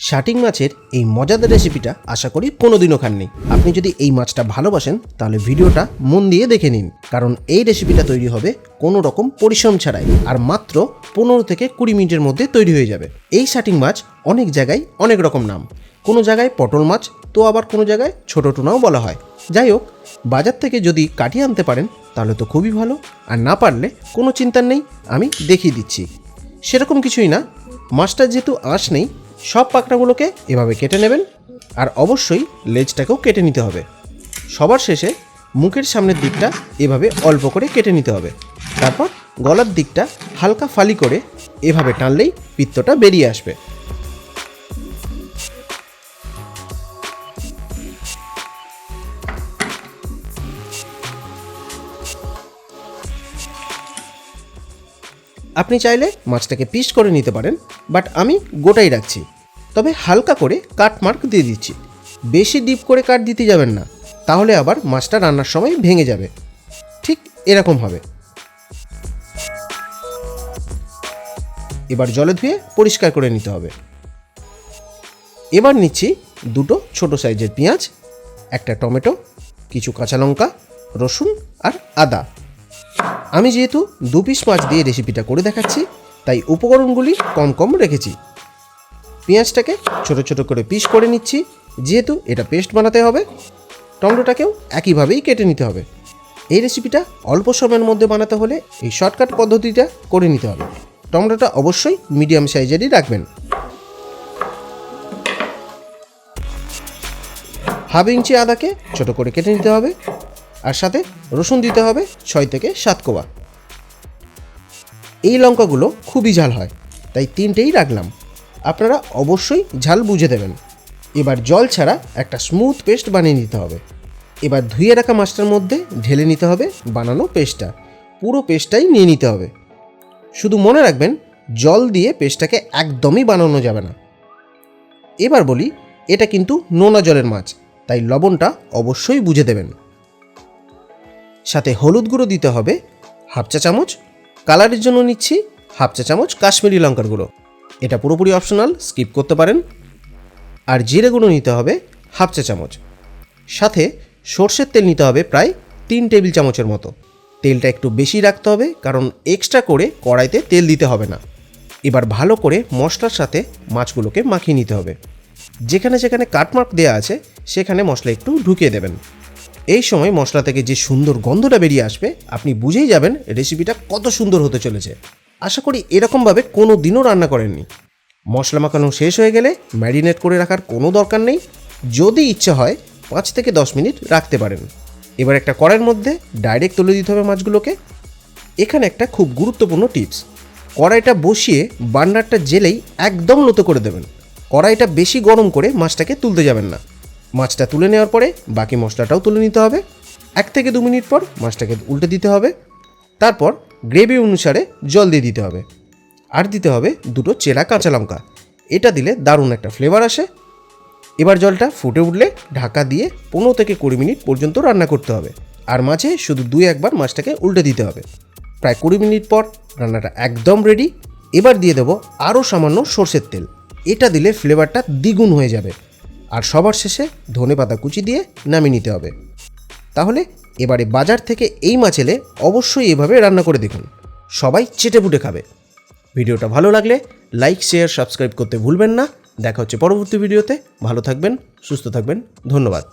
Shirting মাছের এই মজাদার রেসিপিটা আশা করি কোনোদিনও খাননি। আপনি যদি এই মাছটা ভালোবাসেন তাহলে ভিডিওটা মন দিয়ে দেখে নিন, কারণ এই রেসিপিটা তৈরি হবে কোনো রকম পরিশ্রম ছাড়াই আর মাত্র 15 থেকে 20 মিনিটের মধ্যে তৈরি হয়ে যাবে। এই শাটিং মাছ অনেক জায়গায় অনেক রকম নাম, কোনো জায়গায় পটল মাছ, তো আবার কোনো জায়গায় ছোটো টুনাও বলা হয়। যাই হোক, বাজার থেকে যদি কাটিয়ে আনতে পারেন তাহলে তো খুবই ভালো, আর না পারলে কোনো চিন্তা নেই, আমি দেখিয়ে দিচ্ছি। সেরকম কিছুই না, মাছটার যেহেতু আঁশ নেই, সব পাকড়াগুলোকে এভাবে কেটে নেবেন, আর অবশ্যই লেজটাকেও কেটে নিতে হবে। সবার শেষে মুখের সামনের দিকটা এভাবে অল্প করে কেটে নিতে হবে। তারপর গলার দিকটা হালকা ফালি করে এভাবে টানলেই পিত্তটা বেরিয়ে আসবে। আপনি চাইলে মাছটাকে পিস করে নিতে পারেন, বাট আমি গোটাই রাখছি। তবে হালকা করে কাট মার্ক দিয়ে দিচ্ছি, বেশি ডিপ করে কাট দিতে যাবেন না, তাহলে আবার মাছটা রান্নার সময় ভেঙে যাবে। ঠিক এরকম হবে। এবার জলে ধুয়ে পরিষ্কার করে নিতে হবে। এবার নিচ্ছি দুটো ছোট সাইজের পেঁয়াজ, একটা টমেটো, কিছু কাঁচা লঙ্কা, রসুন আর আদা। আমি যেহেতু 2 পিস মাছ দিয়ে রেসিপিটা করে দেখাচ্ছি, তাই উপকরণগুলি কম কম রেখেছি। পেঁয়াজটাকে ছোট ছোট করে পিস করে নিচ্ছি, যেহেতু এটা পেস্ট বানাতে হবে। টমেটোটাকেও একইভাবেই কেটে নিতে হবে। এই রেসিপিটা অল্প সময়ের মধ্যে বানাতে হলে এই শর্টকাট পদ্ধতিটা করে নিতে হবে। টমেটোটা অবশ্যই মিডিয়াম সাইজেরই রাখবেন। 1/2 ইঞ্চি আদাকে ছোট করে কেটে নিতে হবে, আর সাথে রসুন দিতে হবে 6 থেকে 7 কোয়া। এই লঙ্কাগুলো খুবই ঝাল হয়, তাই 3টেই রাখলাম। আপনারা অবশ্যই ঝাল বুঝে দেবেন। এবার জল ছাড়া একটা স্মুথ পেস্ট বানিয়ে নিতে হবে। এবার ধুয়ে রাখা মাছটার মধ্যে ঢেলে নিতে হবে বানানো পেস্টটা। পুরো পেস্টটাই নিয়ে নিতে হবে। শুধু মনে রাখবেন, জল দিয়ে পেস্টটাকে একদমই বানানো যাবে না। এবার বলি, এটা কিন্তু নোনা জলের মাছ, তাই লবণটা অবশ্যই বুঝে দেবেন। সাথে হলুদ গুঁড়ো দিতে হবে 1/2 চা চামচ। কালারের জন্য নিচ্ছি 1/2 চা চামচ কাশ্মীরি লঙ্কার গুঁড়ো, এটা পুরোপুরি অপশনাল, স্কিপ করতে পারেন। আর জিরে গুঁড়ো নিতে হবে 1/2 চা চামচ। সাথে সর্ষের তেল নিতে হবে প্রায় 3 টেবিল চামচের মতো। তেলটা একটু বেশি রাখতে হবে, কারণ এক্সট্রা করে কড়াইতে তেল দিতে হবে না। এবার ভালো করে মশলার সাথে মাছগুলোকে মাখিয়ে নিতে হবে। যেখানে যেখানে কাটমার্ক দেওয়া আছে সেখানে মশলা একটু ঢুকিয়ে দেবেন। এই সময় মশলা থেকে যে সুন্দর গন্ধটা বেরিয়ে আসবে, আপনি বুঝেই যাবেন রেসিপিটা কত সুন্দর হতে চলেছে। আশা করি এরকমভাবে কোনো দিনও রান্না করেননি। মশলা মাখানো শেষ হয়ে গেলে ম্যারিনেট করে রাখার কোনো দরকার নেই। যদি ইচ্ছে হয় 5 থেকে 10 মিনিট রাখতে পারেন। এবার একটা কড়াইয়ের মধ্যে ডাইরেক্ট তুলে দিতে হবে মাছগুলোকে। এখানে একটা খুব গুরুত্বপূর্ণ টিপস, কড়াইটা বসিয়ে বার্নারটা জেলেই একদম লোতো করে দেবেন। কড়াইটা বেশি গরম করে মাছটাকে তুলতে যাবেন না। মাছটা তুলে নেওয়ার পরে বাকি মশলাটাও তুলে নিতে হবে। 1 থেকে 2 মিনিট পর মাছটাকে উল্টে দিতে হবে। তারপর গ্রেভি অনুসারে জল দিয়ে দিতে হবে, আর দিতে হবে 2টো চেরা কাঁচা লঙ্কা। এটা দিলে দারুণ একটা ফ্লেভার আসে। এবার জলটা ফুটে উঠলে ঢাকা দিয়ে 15 থেকে 20 মিনিট পর্যন্ত রান্না করতে হবে, আর মাঝে শুধু 2-1 বার মাছটাকে উল্টে দিতে হবে। প্রায় 20 মিনিট পর রান্নাটা একদম রেডি। এবার দিয়ে দেবো আরও সামান্য সর্ষের তেল, এটা দিলে ফ্লেভারটা দ্বিগুণ হয়ে যাবে। আর সবার শেষে ধনেপাতা কুচি দিয়ে নামিয়ে নিতে হবে। তাহলে এবারে বাজার থেকে এই মাছ এলে অবশ্যই এভাবে রান্না করে দেখুন, সবাই চেটেপুটে খাবে। ভিডিওটা ভালো লাগলে লাইক, শেয়ার, সাবস্ক্রাইব করতে ভুলবেন না। দেখা হচ্ছে পরবর্তী ভিডিওতে। ভালো থাকবেন, সুস্থ থাকবেন, ধন্যবাদ।